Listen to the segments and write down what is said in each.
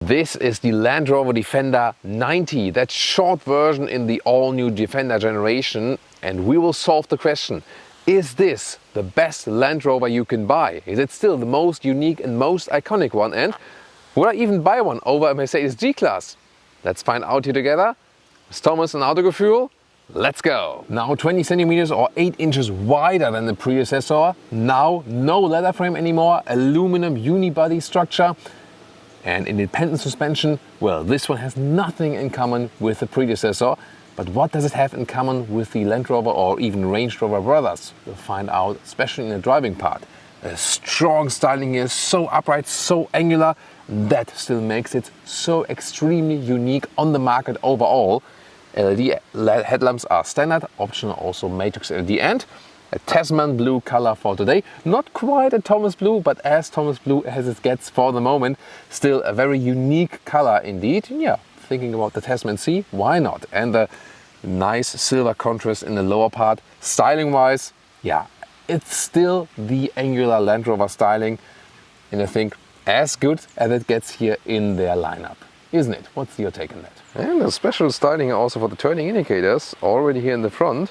This is the Land Rover Defender 90, that short version in the all-new Defender generation, and we will solve the question: is this the best Land Rover you can buy? Is it still the most unique and most iconic one? And would I even buy one over a Mercedes G-Class? Let's find out here together. It's Thomas and Autogefuel. Let's go! Now 20 centimeters or 8 inches wider than the predecessor. Now no leather frame anymore, aluminum unibody structure. And independent suspension, well, this one has nothing in common with the predecessor. But what does it have in common with the Land Rover or even Range Rover brothers? We'll find out, especially in the driving part. A strong styling here, so upright, so angular. That still makes it so extremely unique on the market overall. LED headlamps are standard, optional also matrix LED, and a Tasman blue color for today. Not quite a Thomas blue, but as Thomas blue as it gets for the moment. Still a very unique color indeed. Yeah, thinking about the Tasman Sea, why not? And the nice silver contrast in the lower part. Styling wise, yeah, it's still the angular Land Rover styling, and I think as good as it gets here in their lineup, isn't it? What's your take on that? And a special styling also for the turning indicators, already here in the front.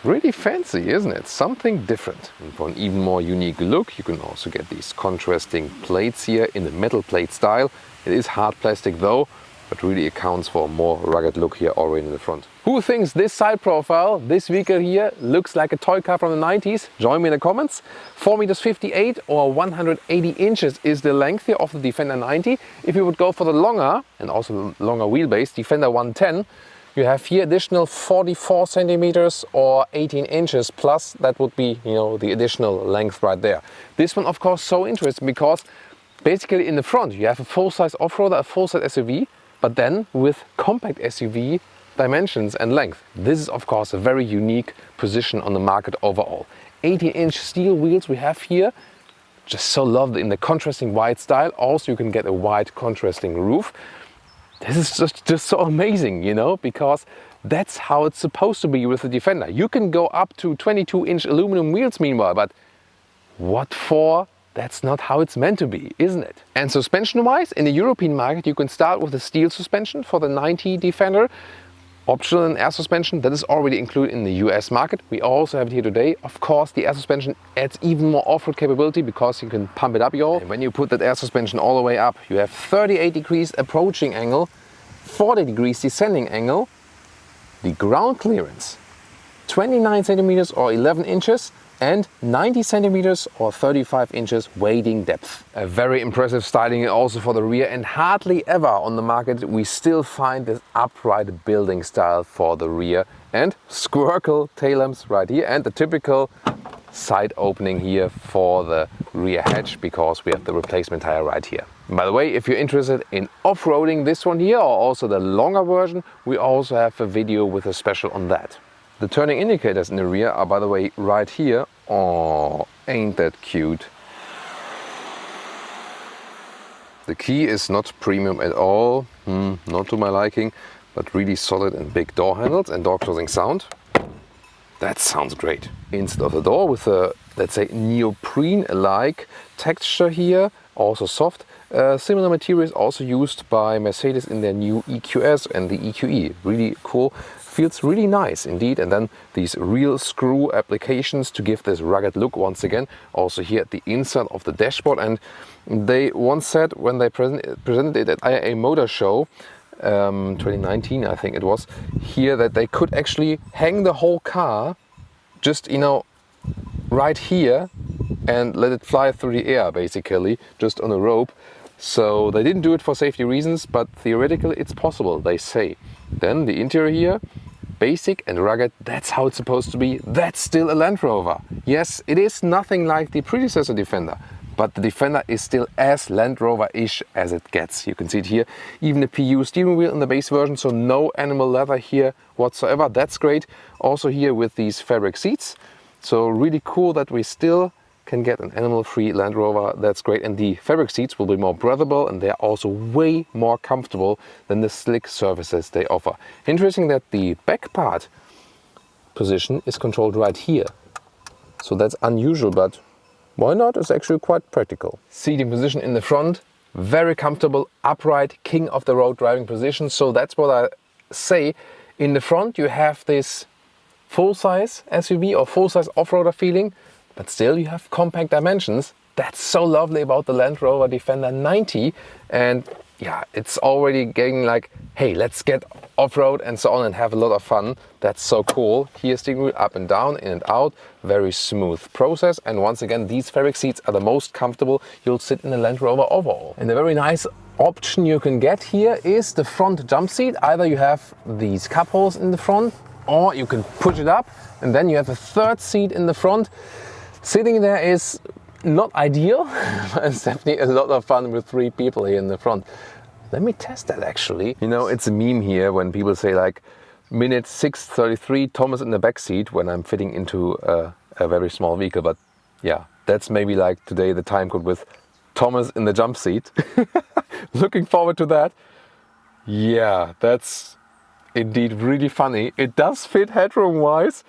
Really fancy, isn't it? Something different. And for an even more unique look, you can also get these contrasting plates here in the metal plate style. It is hard plastic though, but really accounts for a more rugged look here already in the front. Who thinks this side profile, this vehicle here, looks like a toy car from the 90s? Join me in the comments. 4,58 meters or 180 inches is the length here of the Defender 90. If you would go for the longer and also longer wheelbase, Defender 110, you have here additional 44 centimeters or 18 inches plus. That would be, you know, the additional length right there. This one, of course, so interesting because basically in the front you have a full-size off-roader, a full-size SUV, but then with compact SUV dimensions and length. This is of course a very unique position on the market overall. 18-inch steel wheels we have here, just so loved in the contrasting white style. Also you can get a white contrasting roof. This is just so amazing, you know, because that's how it's supposed to be with the Defender. You can go up to 22-inch aluminum wheels meanwhile, but what for? That's not how it's meant to be, isn't it? And suspension-wise, in the European market, you can start with the steel suspension for the 90 Defender. Optional and air suspension, that is already included in the US market. We also have it here today. Of course, the air suspension adds even more off-road capability because you can pump it up, y'all. And when you put that air suspension all the way up, you have 38 degrees approaching angle, 40 degrees descending angle. The ground clearance, 29 centimeters or 11 inches, and 90 centimeters or 35 inches wading depth. A very impressive styling also for the rear, and hardly ever on the market we still find this upright building style for the rear. And squircle tail lamps right here, and the typical side opening here for the rear hatch because we have the replacement tire right here. And by the way, if you're interested in off-roading this one here or also the longer version, we also have a video with a special on that. The turning indicators in the rear are, by the way, right here. Oh, ain't that cute. The key is not premium at all, not to my liking, but really solid and big door handles and door closing sound. That sounds great. Inside of the door with a, let's say, neoprene-like texture here, also soft. Similar material is also used by Mercedes in their new EQS and the EQE. Really cool. Feels really nice indeed. And then these real screw applications to give this rugged look once again. Also here at the inside of the dashboard. And they once said when they presented it at IAA Motor Show 2019, I think it was, here that they could actually hang the whole car just, you know, right here and let it fly through the air basically, just on a rope. So they didn't do it for safety reasons, but theoretically it's possible, they say. Then the interior here, basic and rugged, that's how it's supposed to be. That's still a Land Rover. Yes, it is nothing like the predecessor Defender, but the Defender is still as Land Rover-ish as it gets. You can see it here, even the PU steering wheel in the base version, so no animal leather here whatsoever. That's great. Also here with these fabric seats. So really cool that we still can get an animal-free Land Rover. That's great. And the fabric seats will be more breathable, and they're also way more comfortable than the slick surfaces they offer. Interesting that the back part position is controlled right here. So that's unusual, but why not? It's actually quite practical. Seating position in the front, very comfortable, upright, king of the road driving position. So that's what I say. In the front you have this full-size SUV or full-size off-roader feeling, but still you have compact dimensions. That's so lovely about the Land Rover Defender 90. And yeah, it's already getting like, hey, let's get off-road and so on and have a lot of fun. That's so cool. Here, steering wheel up and down, in and out, very smooth process. And once again, these fabric seats are the most comfortable you'll sit in a Land Rover overall. And a very nice option you can get here is the front jump seat. Either you have these cup holes in the front, or you can push it up, and then you have a third seat in the front. Sitting there is not ideal, but it's definitely a lot of fun with 3 people here in the front. Let me test that actually. You know, it's a meme here when people say like minute 6:33, Thomas in the back seat when I'm fitting into a very small vehicle. But yeah, that's maybe like today the time code with Thomas in the jump seat. Looking forward to that. Yeah, that's indeed really funny. It does fit headroom wise,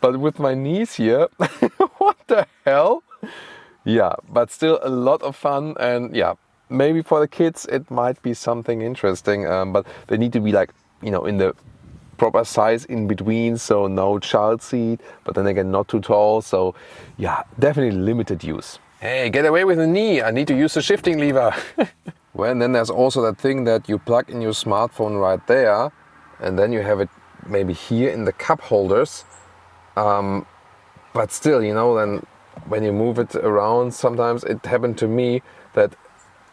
but with my knees here, what the hell? Yeah, but still a lot of fun. And yeah, maybe for the kids it might be something interesting, but they need to be like, you know, in the proper size in between, so no child seat, but then again not too tall. So yeah, definitely limited use. Hey, get away with the knee, I need to use the shifting lever. Well, and then there's also that thing that you plug in your smartphone right there, and then you have it maybe here in the cup holders. But still, you know, then when you move it around, sometimes it happened to me that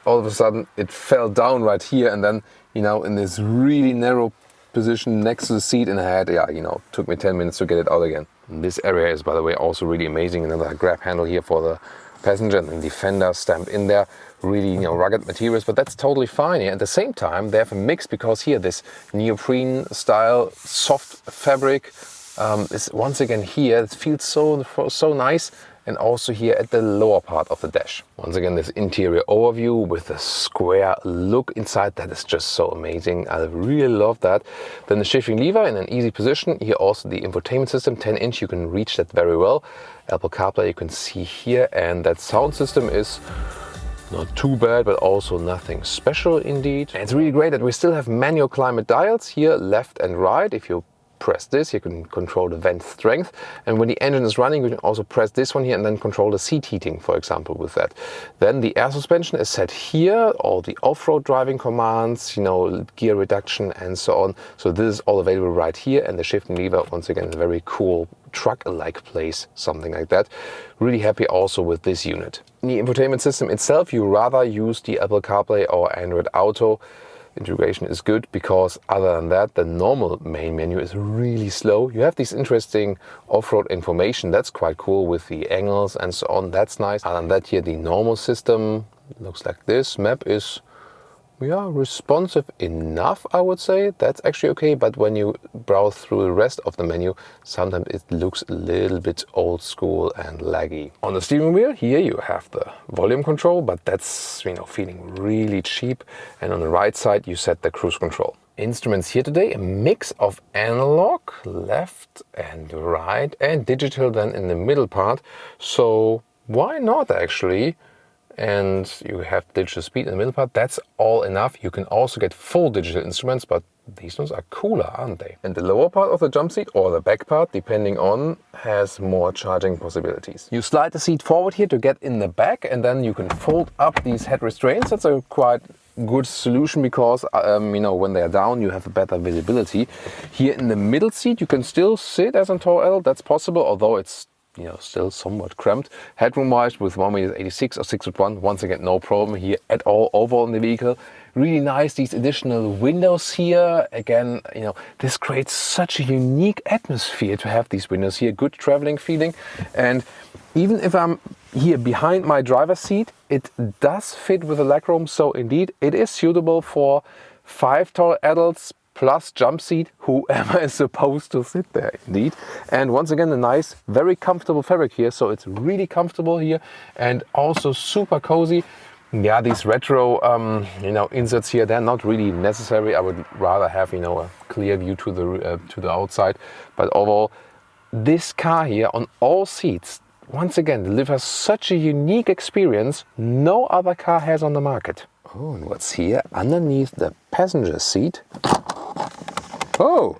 all of a sudden it fell down right here, and then, you know, in this really narrow position next to the seat, and I had, yeah, you know, took me 10 minutes to get it out again. And this area is, by the way, also really amazing. Another grab handle here for the passenger, and the Defender stamped in there. Really, you know, rugged materials, but that's totally fine. At the same time, they have a mix, because here this neoprene style soft fabric is once again here. It feels so nice. And also here at the lower part of the dash. Once again, this interior overview with the square look inside, that is just so amazing. I really love that. Then the shifting lever in an easy position. Here also the infotainment system, 10-inch, you can reach that very well. Apple CarPlay you can see here, and that sound system is not too bad, but also nothing special indeed. And it's really great that we still have manual climate dials here, left and right. If you press this, you can control the vent strength, and when the engine is running you can also press this one here and then control the seat heating, for example, with that. Then the air suspension is set here, all the off-road driving commands, you know, gear reduction and so on. So this is all available right here, and the shifting lever, once again, a very cool truck-alike place, something like that. Really happy also with this unit. In the infotainment system itself, you rather use the Apple CarPlay or Android Auto. Integration is good, because other than that, the normal main menu is really slow. You have this interesting off-road information, that's quite cool, with the angles and so on, that's nice. Other than that, here the normal system looks like this. Map is, yeah, responsive enough, I would say. That's actually okay, but when you browse through the rest of the menu, sometimes it looks a little bit old school and laggy. On the steering wheel, here you have the volume control, but that's, you know, feeling really cheap. And on the right side, you set the cruise control. Instruments here today, a mix of analog, left and right, and digital then in the middle part. So why not actually? And you have digital speed in the middle part, that's all enough. You can also get full digital instruments, but these ones are cooler, aren't they? And the lower part of the jump seat, or the back part, depending on, has more charging possibilities. You slide the seat forward here to get in the back, and then you can fold up these head restraints. That's a quite good solution, because you know, when they are down you have a better visibility. Here in the middle seat you can still sit as a tall L, that's possible, although it's, you know, still somewhat cramped. Headroom wise, with 1.86 m or 6'1", once again no problem here at all overall in the vehicle. Really nice, these additional windows here. Again, you know, this creates such a unique atmosphere to have these windows here, good traveling feeling. And even if I'm here behind my driver's seat, it does fit with the legroom, so indeed it is suitable for 5 tall adults plus jump seat, whoever is supposed to sit there, indeed. And once again, a nice, very comfortable fabric here, so it's really comfortable here and also super cozy. Yeah, these retro, you know, inserts here, they're not really necessary. I would rather have, you know, a clear view to the outside. But overall, this car here on all seats, once again, delivers such a unique experience no other car has on the market. Oh, and what's here underneath the passenger seat? Oh,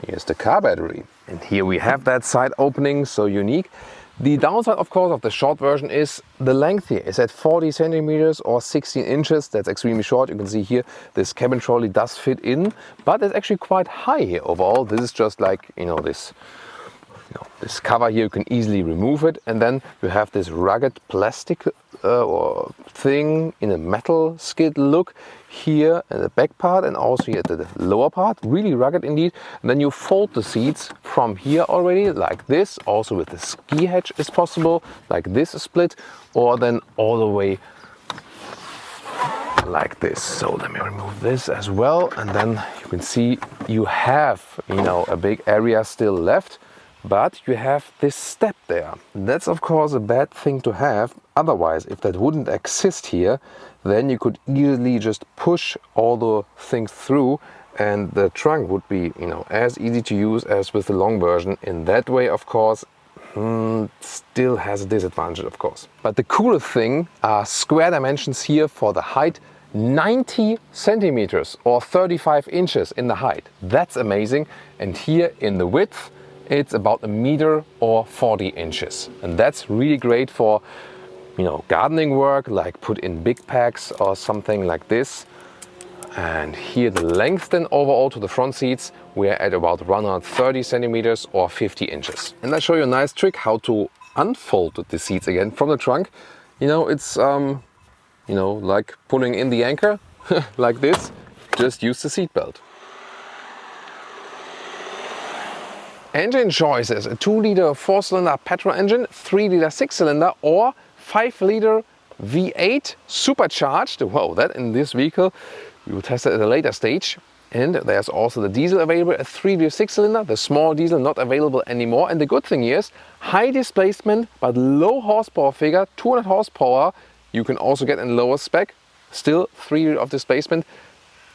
here's the car battery. And here we have that side opening, so unique. The downside, of course, of the short version is the length here is at 40 centimeters or 16 inches. That's extremely short. You can see here this cabin trolley does fit in, but it's actually quite high here overall. This is just like, this cover here, you can easily remove it, and then you have this rugged plastic or thing in a metal skid look here at the back part and also here at the lower part, really rugged indeed. And then you fold the seats from here already like this, also with the ski hatch is possible, like this split, or then all the way like this. So let me remove this as well, and then you can see you have, a big area still left. But you have this step there. That's of course a bad thing to have. Otherwise, if that wouldn't exist here, then you could easily just push all the things through and the trunk would be, as easy to use as with the long version. In that way, of course, still has a disadvantage, of course. But the coolest thing are square dimensions here for the height. 90 centimeters or 35 inches in the height. That's amazing. And here in the width, it's about a meter or 40 inches. And that's really great for, gardening work, like put in big packs or something like this. And here the length then overall to the front seats, we're at about 130 centimeters or 50 inches. And I'll show you a nice trick how to unfold the seats again from the trunk. It's, like pulling in the anchor like this, just use the seat belt. Engine choices: a 2-liter 4-cylinder petrol engine, 3-liter 6-cylinder, or 5-liter V8 supercharged. Whoa, that in this vehicle we will test it at a later stage. And there's also the diesel available, a 3-liter 6-cylinder, the small diesel not available anymore. And the good thing is high displacement but low horsepower figure, 200 horsepower. You can also get in lower spec, still 3 of displacement.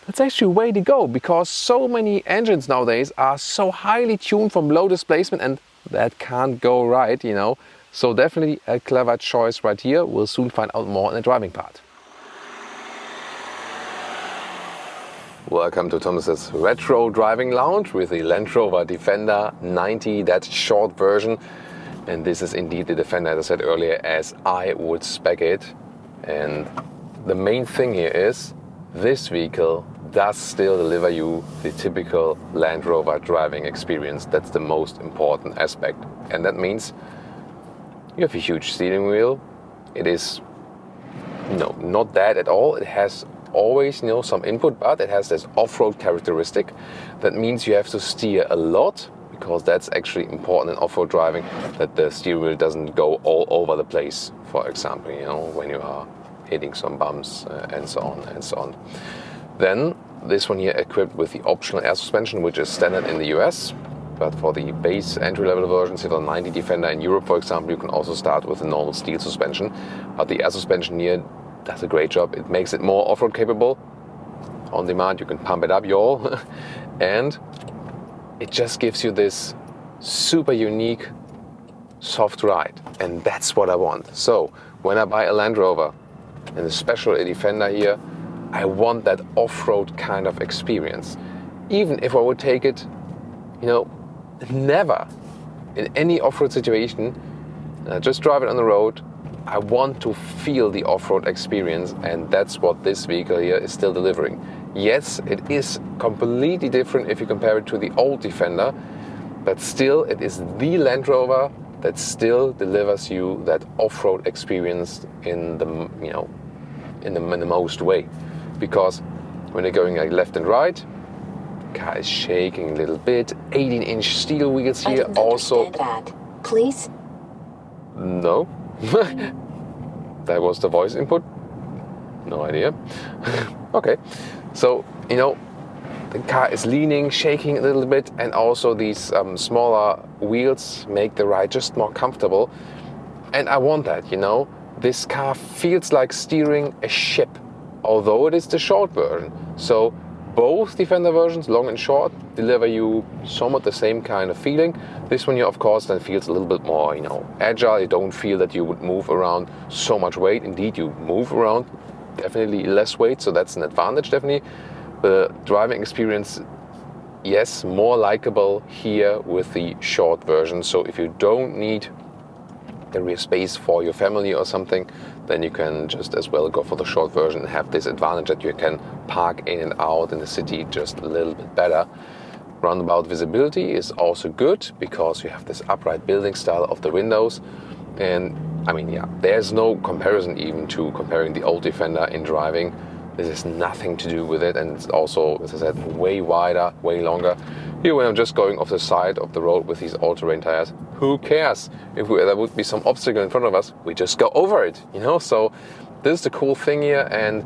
That's actually a way to go, because so many engines nowadays are so highly tuned from low displacement, and that can't go right, So definitely a clever choice right here. We'll soon find out more in the driving part. Welcome to Thomas's Retro Driving Lounge with the Land Rover Defender 90, that short version. And this is indeed the Defender, as I said earlier, as I would spec it. And the main thing here is this vehicle does still deliver you the typical Land Rover driving experience. That's the most important aspect. And that means you have a huge steering wheel. It is, not bad at all. It has always, some input, but it has this off-road characteristic. That means you have to steer a lot, because that's actually important in off-road driving, that the steering wheel doesn't go all over the place, for example, when you are hitting some bumps and so on and so on. Then this one here equipped with the optional air suspension, which is standard in the US, but for the base entry-level version, say the 90 Defender in Europe, for example, you can also start with a normal steel suspension. But the air suspension here does a great job. It makes it more off-road capable. On demand, you can pump it up, y'all. And it just gives you this super unique soft ride. And that's what I want. So when I buy a Land Rover, and especially a Defender here, I want that off-road kind of experience. Even if I would take it, never in any off-road situation, just drive it on the road, I want to feel the off-road experience, and that's what this vehicle here is still delivering. Yes, it is completely different if you compare it to the old Defender, but still it is the Land Rover that still delivers you that off-road experience in the, in the most way. Because when you're going like left and right, the car is shaking a little bit. 18-inch steel wheels here also. That. Please? No. That was the voice input. No idea. Okay. So, the car is leaning, shaking a little bit, and also these smaller wheels make the ride just more comfortable. And I want that, This car feels like steering a ship, although it is the short version. So both Defender versions, long and short, deliver you somewhat the same kind of feeling. This one here, of course, then feels a little bit more, agile. You don't feel that you would move around so much weight. Indeed, you move around definitely less weight, so that's an advantage definitely. The driving experience, yes, more likable here with the short version. So if you don't need the rear space for your family or something, then you can just as well go for the short version and have this advantage that you can park in and out in the city just a little bit better. Roundabout visibility is also good because you have this upright building style of the windows. And I mean, yeah, there's no comparison even to comparing the old Defender in driving. This has nothing to do with it, and it's also, as I said, way wider, way longer. Here, when I'm just going off the side of the road with these all-terrain tires, who cares? If there would be some obstacle in front of us, we just go over it, you know? So this is the cool thing here, and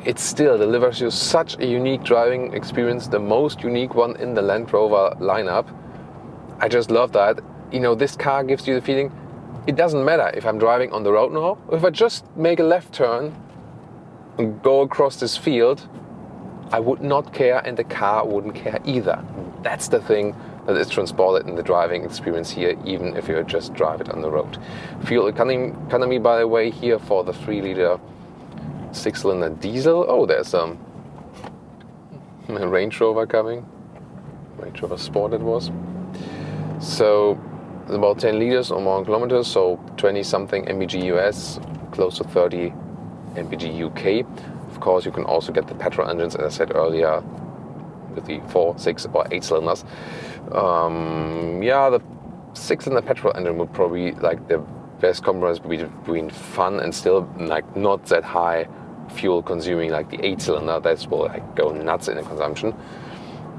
it still delivers you such a unique driving experience, the most unique one in the Land Rover lineup. I just love that. You know, this car gives you the feeling, it doesn't matter if I'm driving on the road now, or if I just make a left turn and go across this field, I would not care and the car wouldn't care either. That's the thing that is transported in the driving experience here, even if you just drive it on the road. Fuel economy, by the way, here for the 3-liter 6-cylinder diesel. Oh, there's a Range Rover coming. Range Rover Sport it was. So it's about 10 liters or more kilometers, so 20-something mpg US, close to 30 mpg UK. Of course, you can also get the petrol engines, as I said earlier, with the 4, 6, or 8 cylinders. Yeah, the 6-cylinder petrol engine would probably like the best compromise between fun and still like not that high fuel consuming like the 8-cylinder. That will like go nuts in the consumption.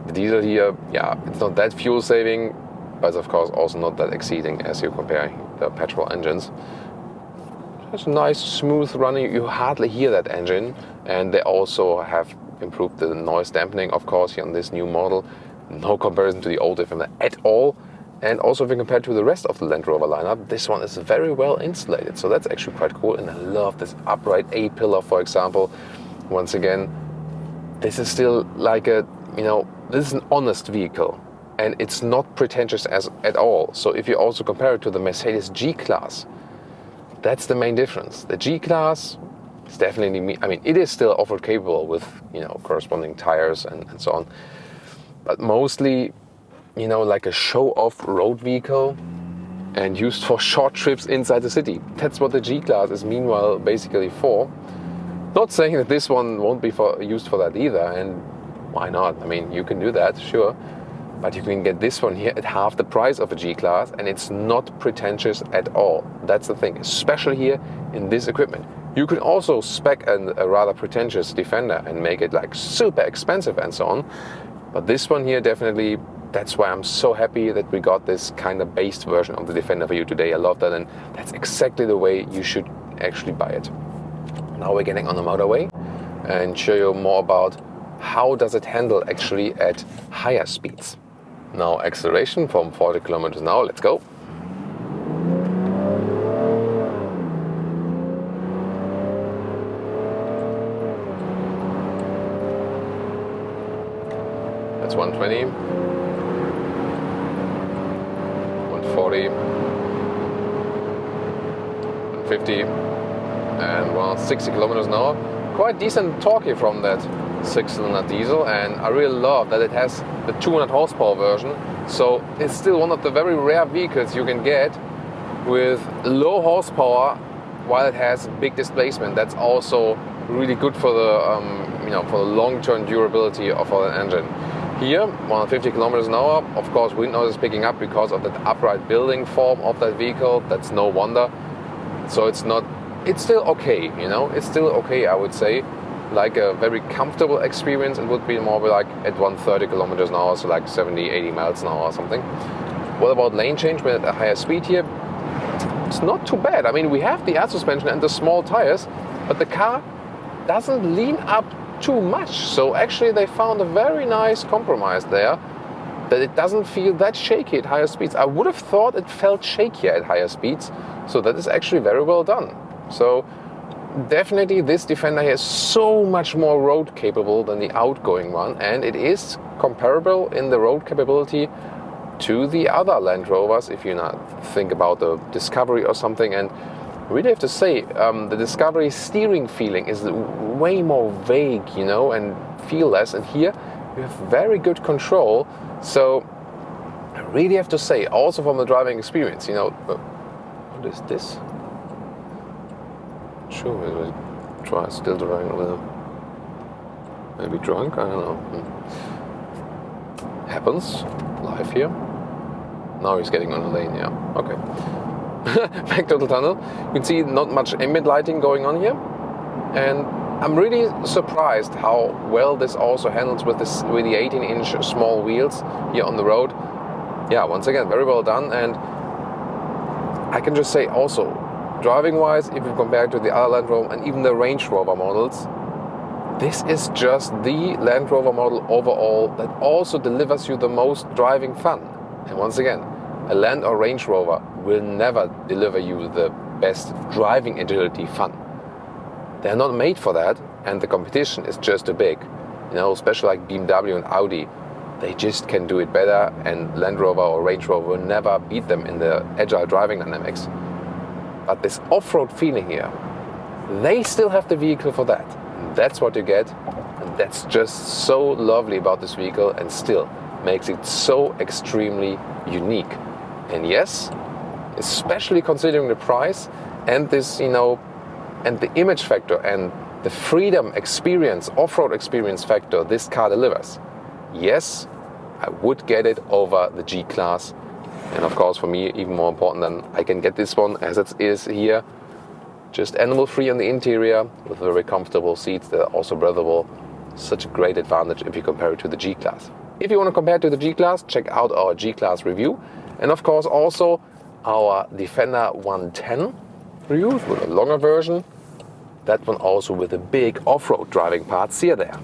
The diesel here, yeah, it's not that fuel saving, but of course also not that exceeding as you compare the petrol engines. It's nice, smooth running. You hardly hear that engine, and they also have improved the noise dampening, of course, here on this new model. No comparison to the old Defender at all. And also, if you compare to the rest of the Land Rover lineup, this one is very well insulated. So that's actually quite cool. And I love this upright A-pillar, for example. Once again, this is still like a, you know, this is an honest vehicle, and it's not pretentious at all. So if you also compare it to the Mercedes G-Class, that's the main difference. The G-Class is definitely, I mean, it is still off-road capable with, you know, corresponding tires and so on. But mostly, you know, like a show-off road vehicle and used for short trips inside the city. That's what the G-Class is meanwhile basically for. Not saying that this one won't be used for that either, and why not? I mean, you can do that, sure. But you can get this one here at half the price of a G-Class, and it's not pretentious at all. That's the thing, especially here in this equipment. You can also spec a rather pretentious Defender and make it like super expensive and so on. But this one here definitely, that's why I'm so happy that we got this kind of based version of the Defender for you today. I love that, and that's exactly the way you should actually buy it. Now we're getting on the motorway and show you more about how does it handle actually at higher speeds. Now acceleration from 40 kilometers an hour, let's go. That's 120, 140, 150, and 160 kilometers an hour. Quite decent torque here from that 6-cylinder diesel, and I really love that it has the 200 horsepower version. So it's still one of the very rare vehicles you can get with low horsepower while it has big displacement. That's also really good for the you know, for the long-term durability of an engine. Here, 150 kilometers an hour. Of course, wind noise is picking up because of that upright building form of that vehicle. That's no wonder. So it's still okay, you know, it's still okay, I would say. Like a very comfortable experience, it would be more like at 130 kilometers an hour, so like 70, 80 miles an hour or something. What about lane change when at a higher speed here? It's not too bad. I mean, we have the air suspension and the small tires, but the car doesn't lean up too much. So actually they found a very nice compromise there, that it doesn't feel that shaky at higher speeds. I would have thought it felt shakier at higher speeds, so that is actually very well done. So definitely this Defender here is so much more road capable than the outgoing one, and it is comparable in the road capability to the other Land Rovers if you not think about the Discovery or something. And really have to say, the Discovery steering feeling is way more vague, you know, and feel less. And here you have very good control. So I really have to say, also from the driving experience, you know, what is this? Sure, we'll try still driving a little. Maybe drunk, I don't know. Happens, live here. Now he's getting on the lane, yeah, okay. Back to the tunnel. You can see not much ambient lighting going on here. And I'm really surprised how well this also handles with the 18-inch small wheels here on the road. Yeah, once again, very well done. And I can just say also, driving-wise, if you compare it to the other Land Rover and even the Range Rover models, this is just the Land Rover model overall that also delivers you the most driving fun. And once again, a Land or Range Rover will never deliver you the best driving agility fun. They're not made for that, and the competition is just too big. You know, especially like BMW and Audi, they just can do it better, and Land Rover or Range Rover will never beat them in the agile driving dynamics. But this off-road feeling here, they still have the vehicle for that. And that's what you get, and that's just so lovely about this vehicle, and still makes it so extremely unique. And yes, especially considering the price and this, you know, and the image factor and the freedom experience, off-road experience factor this car delivers. Yes, I would get it over the G-Class. And of course, for me, even more important than I can get this one as it is here. Just animal-free on the interior with very comfortable seats that are also breathable. Such a great advantage if you compare it to the G-Class. If you want to compare it to the G-Class, check out our G-Class review. And of course also our Defender 110 review with a longer version. That one also with the big off-road driving parts here there.